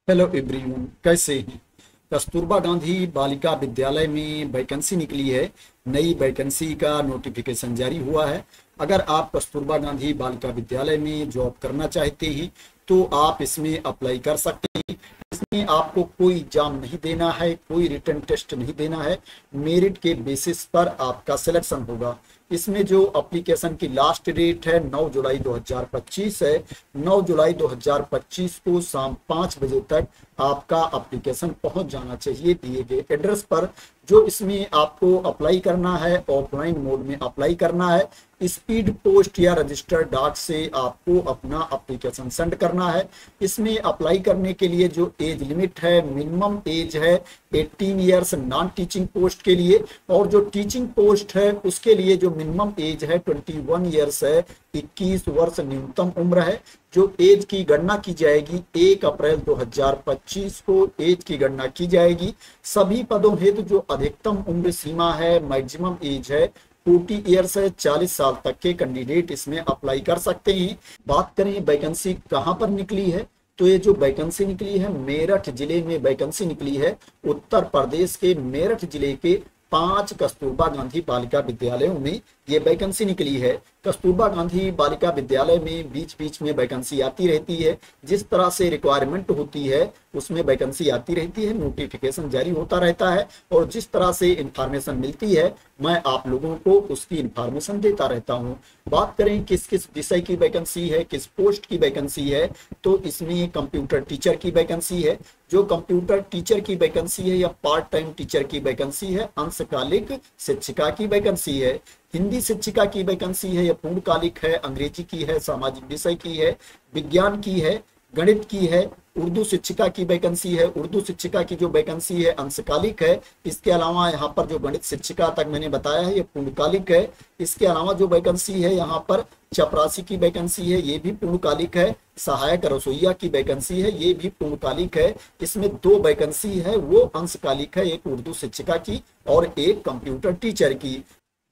Hello everyone, कैसे हैं। कस्तूरबा गांधी बालिका विद्यालय में वैकेंसी निकली है। नई वैकेंसी का नोटिफिकेशन जारी हुआ है। अगर आप कस्तूरबा गांधी बालिका विद्यालय में जॉब करना चाहते हैं तो आप इसमें अप्लाई कर सकते हैं। इसमें आपको कोई एग्जाम नहीं देना है, कोई रिटन टेस्ट नहीं देना है। मेरिट के बेसिस पर आपका सिलेक्शन होगा। इसमें जो एप्लीकेशन की लास्ट डेट है 9 जुलाई 2025 है। 9 जुलाई 2025 को शाम 5 बजे तक आपका एप्लीकेशन पहुंच जाना चाहिए दिए गए एड्रेस पर। जो इसमें आपको अप्लाई करना है, ऑफलाइन मोड में अप्लाई करना है। स्पीड पोस्ट या रजिस्टर्ड डाक से आपको अपना एप्लीकेशन सेंड करना है। इसमें अप्लाई करने के लिए जो एज लिमिट है, मिनिमम एज है 18 ईयर्स नॉन टीचिंग पोस्ट के लिए, और जो टीचिंग पोस्ट है उसके लिए जो मिनिमम एज है 21 ईयर्स है, 21 वर्ष न्यूनतम उम्र है। जो एज की गणना की जाएगी 1 अप्रैल 2025 को एज की गणना की जाएगी। सभी पदों हेतु जो अधिकतम उम्र सीमा है, मैक्सिमम एज है 40 ईयर्स है। 40 साल तक के कैंडिडेट इसमें अप्लाई कर सकते हैं। बात करें वैकेंसी कहां पर निकली है, तो ये जो वैकेंसी निकली है मेरठ जिले में वैकेंसी निकली है। उत्तर प्रदेश के मेरठ जिले के 5 कस्तूरबा गांधी बालिका विद्यालयों में ये वैकेंसी निकली है। कस्तूरबा गांधी बालिका विद्यालय में बीच बीच में वैकेंसी आती रहती है। जिस तरह से रिक्वायरमेंट होती है उसमें वैकेंसी आती रहती है, नोटिफिकेशन जारी होता रहता है, और जिस तरह से इंफॉर्मेशन मिलती है मैं आप लोगों को उसकी इंफॉर्मेशन देता रहता हूं। बात करें किस किस विषय की वैकेंसी है, किस पोस्ट की वैकेंसी है, तो इसमें कंप्यूटर टीचर की वैकेंसी है। जो कंप्यूटर टीचर की वैकेंसी है या पार्ट टाइम टीचर की वैकेंसी है, अंशकालिक शिक्षिका की वैकेंसी है, हिंदी शिक्षिका की वैकेंसी है या पूर्णकालिक है, अंग्रेजी की है, सामाजिक विषय की है, विज्ञान की है, गणित की है, उर्दू शिक्षिका की वैकेंसी है। उर्दू शिक्षिका की जो वैकेंसी है अंशकालिक है। इसके अलावा यहाँ पर जो गणित शिक्षिका तक मैंने बताया है ये पूर्णकालिक है। इसके अलावा जो वैकेंसी है यहाँ पर चपरासी की वैकेंसी है, ये भी पूर्णकालिक है। सहायक रसोईया की वैकेंसी है, ये भी पूर्णकालिक है। इसमें 2 वैकेंसी है वो अंशकालिक है, एक उर्दू शिक्षिका की और एक कंप्यूटर टीचर की।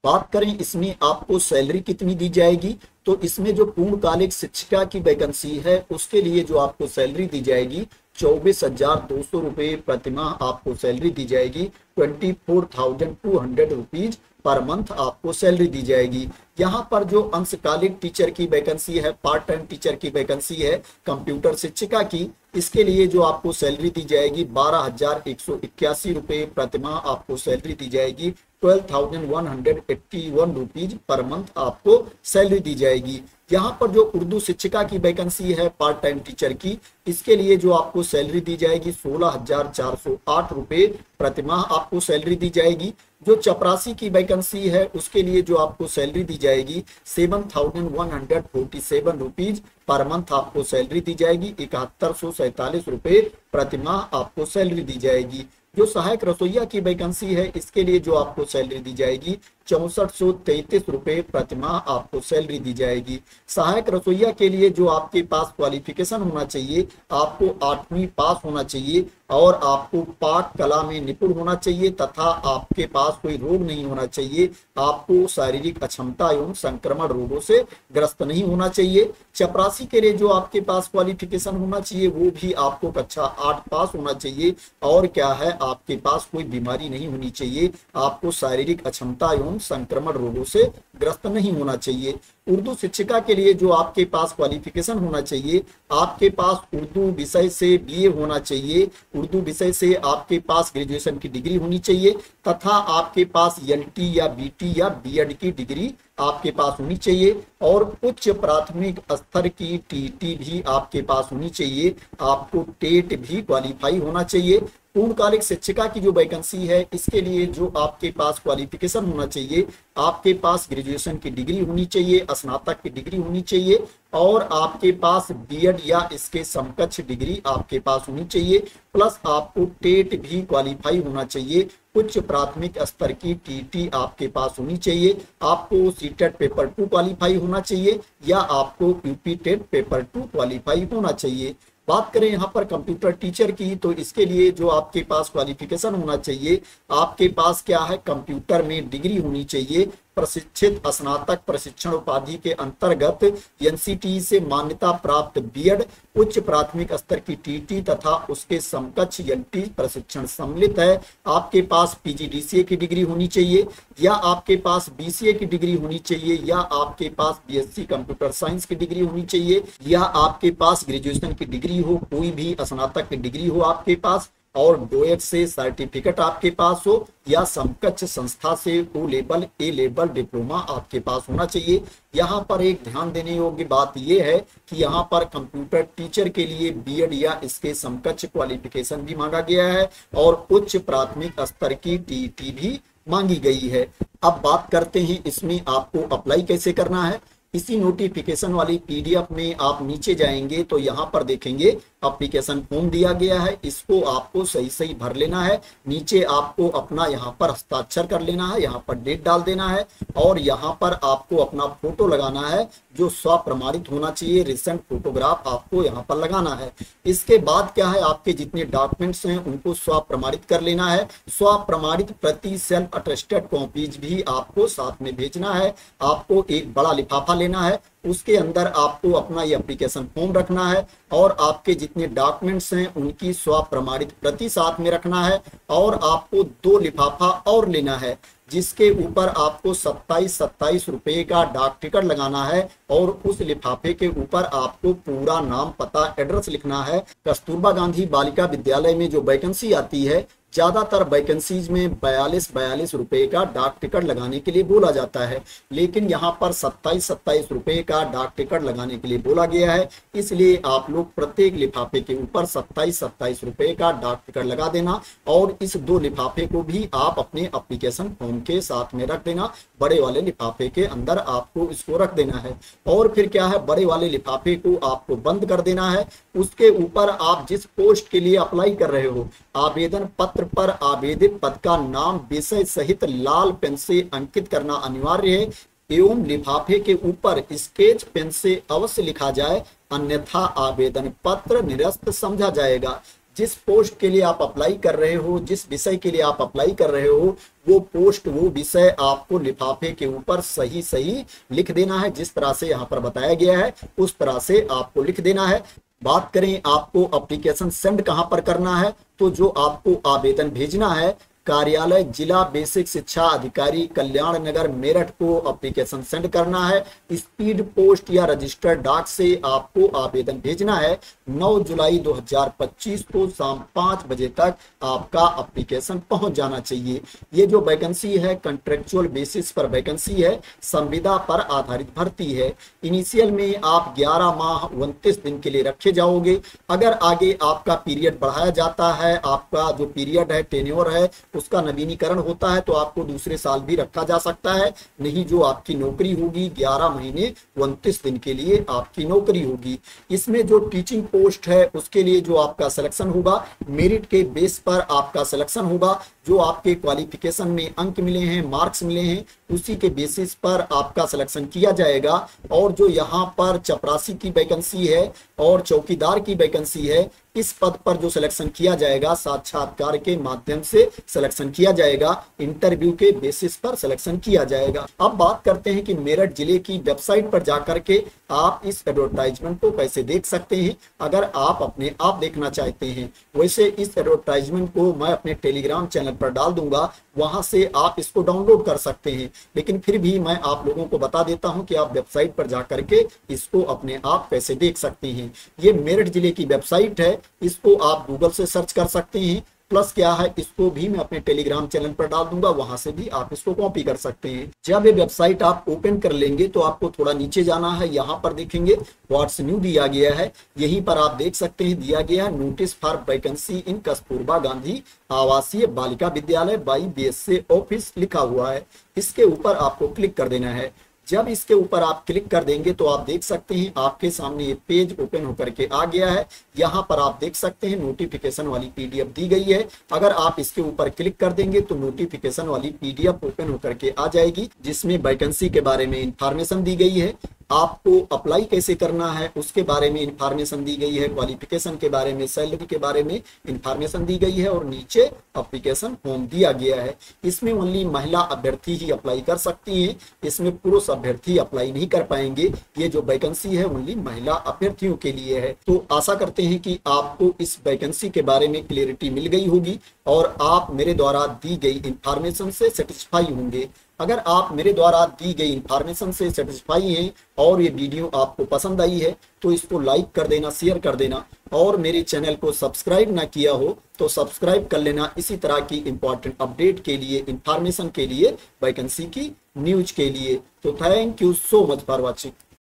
बात करें इसमें आपको सैलरी कितनी दी जाएगी, तो इसमें जो पूर्णकालिक शिक्षिका की वैकेंसी है उसके लिए जो आपको सैलरी दी जाएगी 24,200 रुपये प्रतिमाह आपको सैलरी दी जाएगी। 24,200 रुपीज पर मंथ आपको सैलरी दी जाएगी। यहाँ पर जो अंशकालिक टीचर की वैकेंसी है, पार्ट टाइम टीचर की वैकेंसी है कंप्यूटर शिक्षिका की, इसके लिए जो आपको सैलरी दी जाएगी 12,181 रुपये प्रतिमाह आपको सैलरी दी जाएगी। 12,181 रुपीज पर मंथ आपको सैलरी दी जाएगी। यहाँ पर जो उर्दू शिक्षिका की वैकेंसी है पार्ट टाइम टीचर की, इसके लिए जो आपको सैलरी दी जाएगी 16,408 रुपये प्रतिमाह आपको सैलरी दी जाएगी। जो चपरासी की वैकेंसी है उसके लिए जो आपको सैलरी दी जाएगी 7,147 रुपीज पर मंथ आपको सैलरी दी जाएगी। 7147 रुपये प्रतिमाह आपको सैलरी दी जाएगी। जो सहायक रसोईया की वैकेंसी है इसके लिए जो आपको सैलरी दी जाएगी 6433 रुपये प्रतिमाह आपको सैलरी दी जाएगी। सहायक रसोईया के लिए जो आपके पास क्वालिफिकेशन होना चाहिए, आपको 8वीं पास होना चाहिए और आपको पाक कला में निपुण होना चाहिए तथा आपके पास कोई रोग नहीं होना चाहिए। आपको शारीरिक अक्षमता एवं संक्रमण रोगों से ग्रस्त नहीं होना चाहिए। चपरासी के लिए जो आपके पास क्वालिफिकेशन होना चाहिए वो भी आपको कक्षा 8 पास होना चाहिए, और क्या है आपके पास कोई बीमारी नहीं होनी चाहिए। आपको शारीरिक अक्षमता एवं संक्रमण रोगों से ग्रस्त नहीं होना चाहिए। उर्दू शिक्षिका के लिए जो आपके पास क्वालिफिकेशन होना चाहिए, आपके पास उर्दू विषय से बीए होना चाहिए, उर्दू विषय से आपके पास ग्रेजुएशन की डिग्री होनी चाहिए तथा आपके पास एलटी या बीटी या बीएड की डिग्री आपके पास होनी चाहिए, और उच्च प्राथमिक स्तर की टीटी भी आपके पास होनी चाहिए। आपको टेट भी क्वालिफाई होना चाहिए। पूर्णकालिक शिक्षिका की जो वैकेंसी है इसके लिए जो आपके पास क्वालिफिकेशन होना चाहिए, आपके पास ग्रेजुएशन की डिग्री होनी चाहिए, स्नातक की डिग्री होनी चाहिए, और आपके पास बीएड या इसके समकक्ष डिग्री आपके पास होनी चाहिए, प्लस आपको टेट भी क्वालिफाई होना चाहिए। उच्च प्राथमिक स्तर की टीटी आपके पास होनी चाहिए। आपको सीटेट पेपर 2 क्वालिफाई होना चाहिए या आपको यूपी टेट पेपर 2 क्वालिफाई होना चाहिए। बात करें यहाँ पर कंप्यूटर टीचर की, तो इसके लिए जो आपके पास क्वालिफिकेशन होना चाहिए, आपके पास क्या है कंप्यूटर में डिग्री होनी चाहिए। प्रशिक्षित स्नातक प्रशिक्षण उपाधि के अंतर्गत एनसीटी से मान्यता प्राप्त बीएड, उच्च प्राथमिक स्तर की टीटी तथा उसके समकक्ष एलटी प्रशिक्षण सम्मिलित है। आपके पास पीजीडीसीए की डिग्री होनी चाहिए, या आपके पास बीसीए की डिग्री होनी चाहिए, या आपके पास बीएससी कंप्यूटर साइंस की डिग्री होनी चाहिए, या आपके पास ग्रेजुएशन की डिग्री हो, कोई भी स्नातक की डिग्री हो आपके पास, और डोएट से सर्टिफिकेट आपके पास हो, या समकक्ष संस्था से O level A level diploma आपके पास होना चाहिए। यहाँ पर एक ध्यान देने योग्य बात यह है कि यहाँ पर कंप्यूटर टीचर के लिए बीएड या इसके समकक्ष क्वालिफिकेशन भी मांगा गया है और उच्च प्राथमिक स्तर की टीटी भी मांगी गई है। अब बात करते हैं इसमें आपको अप्लाई कैसे करना है। इसी नोटिफिकेशन वाली पीडीएफ में आप नीचे जाएंगे तो यहाँ पर देखेंगे एप्लीकेशन फॉर्म दिया गया है, इसको आपको सही सही भर लेना है। नीचे आपको अपना यहाँ पर हस्ताक्षर कर लेना है, यहाँ पर डेट डाल देना है और यहाँ पर आपको अपना फोटो लगाना है जो स्व प्रमाणित होना चाहिए। रिसेंट फोटोग्राफ आपको यहाँ पर लगाना है। इसके बाद क्या है, आपके जितने डॉक्यूमेंट्स हैं उनको स्व प्रमाणित कर लेना है। स्व प्रमाणित प्रति सेल्फ अटेस्टेड कॉपीज भी आपको साथ में भेजना है। आपको एक बड़ा लिफाफा लेना है, उसके अंदर आपको अपना ये एप्लीकेशन फॉर्म रखना है और आपके जितने डॉक्यूमेंट्स हैं उनकी स्व प्रमाणित प्रति साथ में रखना है। और आपको 2 लिफाफा और लेना है जिसके ऊपर आपको 27 रुपए का डाक टिकट लगाना है और उस लिफाफे के ऊपर आपको पूरा नाम, पता, एड्रेस लिखना है। कस्तूरबा गांधी बालिका विद्यालय में जो वैकेंसी आती है, ज्यादातर वैकेंसीज में 42 रुपए का डाक टिकट लगाने के लिए बोला जाता है, लेकिन यहाँ पर 27 रुपए का डाक टिकट लगाने के लिए बोला गया है। इसलिए आप लोग प्रत्येक लिफाफे के ऊपर 27 रुपए का डाक टिकट लगा देना और इस 2 लिफाफे को भी आप अपने एप्लीकेशन फॉर्म के साथ में रख देना। बड़े वाले लिफाफे के अंदर आपको इसको रख देना है और फिर क्या है, बड़े वाले लिफाफे को आपको बंद कर देना है। उसके ऊपर आप जिस पोस्ट के लिए अप्लाई कर रहे हो, आवेदन पत्र पर आवेदित पद का नाम, विषय सहित लाल पेन से अंकित करना अनिवार्य है एवं लिफाफे के ऊपर स्केच पेन से अवश्य लिखा जाए, अन्यथा आवेदन पत्र निरस्त समझा जाएगा। जिस पोस्ट के लिए आप अप्लाई कर रहे हो, जिस विषय के लिए आप अप्लाई कर रहे हो, वो पोस्ट, वो विषय आपको लिफाफे के ऊपर सही सही लिख देना है। जिस तरह से यहाँ पर बताया गया है उस तरह से आपको लिख देना है। बात करें आपको एप्लीकेशन सेंड कहां पर करना है, तो जो आपको आवेदन भेजना है, कार्यालय जिला बेसिक शिक्षा अधिकारी कल्याण नगर मेरठ को एप्लीकेशन सेंड करना है। स्पीड पोस्ट या रजिस्टर्ड डाक से आपको आवेदन भेजना है। 9 जुलाई 2025 को शाम 5 बजे तक आपका एप्लीकेशन पहुंच जाना चाहिए। ये जो वैकेंसी है कॉन्ट्रेक्चुअल बेसिस पर वैकेंसी है, संविदा पर आधारित भर्ती है। इनिशियल में आप 11 माह 29 दिन के लिए रखे जाओगे। अगर आगे आपका पीरियड बढ़ाया जाता है, आपका जो पीरियड है, टेन्योर है, उसका नवीनीकरण होता है तो आपको दूसरे साल भी रखा जा सकता है। नहीं, जो आपकी नौकरी होगी 11 महीने 29 दिन के लिए आपकी नौकरी होगी। इसमें जो टीचिंग पोस्ट है उसके लिए जो आपका सिलेक्शन होगा, मेरिट के बेस पर आपका सिलेक्शन होगा। जो आपके क्वालिफिकेशन में अंक मिले हैं, मार्क्स मिले हैं, उसी के बेसिस पर आपका सिलेक्शन किया जाएगा। और जो यहाँ पर चपरासी की वैकेंसी है और चौकीदार की वैकेंसी है, इस पद पर जो सिलेक्शन किया जाएगा साक्षात्कार के माध्यम से सिलेक्शन किया जाएगा, इंटरव्यू के बेसिस पर सिलेक्शन किया जाएगा। अब बात करते हैं कि मेरठ जिले की वेबसाइट पर जाकर के आप इस एडवर्टाइजमेंट को कैसे देख सकते हैं, अगर आप अपने आप देखना चाहते हैं। वैसे इस एडवर्टाइजमेंट को मैं अपने टेलीग्राम चैनल पर डाल दूंगा, वहां से आप इसको डाउनलोड कर सकते हैं, लेकिन फिर भी मैं आप लोगों को बता देता हूं कि आप वेबसाइट पर जाकर के इसको अपने आप कैसे देख सकते हैं। ये मेरठ जिले की वेबसाइट है, इसको आप गूगल से सर्च कर सकते हैं। प्लस क्या है, इसको भी मैं अपने टेलीग्राम चैनल पर डाल दूंगा, वहां से भी आप इसको कॉपी कर सकते हैं। जब ये वेबसाइट आप ओपन कर लेंगे तो आपको थोड़ा नीचे जाना है, यहाँ पर देखेंगे व्हाट्स न्यू दिया गया है। यहीं पर आप देख सकते हैं दिया गया है नोटिस फॉर वैकेंसी इन कस्तूरबा गांधी आवासीय Balika Vidyalaya by BSA office लिखा हुआ है। इसके ऊपर आपको क्लिक कर देना है। जब इसके ऊपर आप क्लिक कर देंगे तो आप देख सकते हैं आपके सामने ये पेज ओपन होकर के आ गया है। यहाँ पर आप देख सकते हैं नोटिफिकेशन वाली पीडीएफ दी गई है। अगर आप इसके ऊपर क्लिक कर देंगे तो नोटिफिकेशन वाली पीडीएफ ओपन होकर के आ जाएगी, जिसमें वैकेंसी के बारे में इंफॉर्मेशन दी गई है। आपको अप्लाई कैसे करना है उसके बारे में इंफॉर्मेशन दी गई है, क्वालिफिकेशन के बारे में, सैलरी के बारे में इंफॉर्मेशन दी गई है और नीचे एप्लीकेशन फॉर्म दिया गया है। इसमें ओनली महिला अभ्यर्थी ही अप्लाई कर सकती हैं, इसमें पुरुष अभ्यर्थी अप्लाई नहीं कर पाएंगे। ये जो वैकेंसी है ओनली महिला अभ्यर्थियों के लिए है। तो आशा करते हैं कि आपको इस वैकेंसी के बारे में क्लियरिटी मिल गई होगी और आप मेरे द्वारा दी गई इंफॉर्मेशन से सेटिस्फाई होंगे। अगर आप मेरे द्वारा दी गई इंफॉर्मेशन से सेटिस्फाई हैं और ये वीडियो आपको पसंद आई है तो इसको लाइक कर देना, शेयर कर देना और मेरे चैनल को सब्सक्राइब ना किया हो तो सब्सक्राइब कर लेना इसी तरह की इंपॉर्टेंट अपडेट के लिए, इंफॉर्मेशन के लिए, वैकेंसी की न्यूज के लिए। तो thank you so much for watching.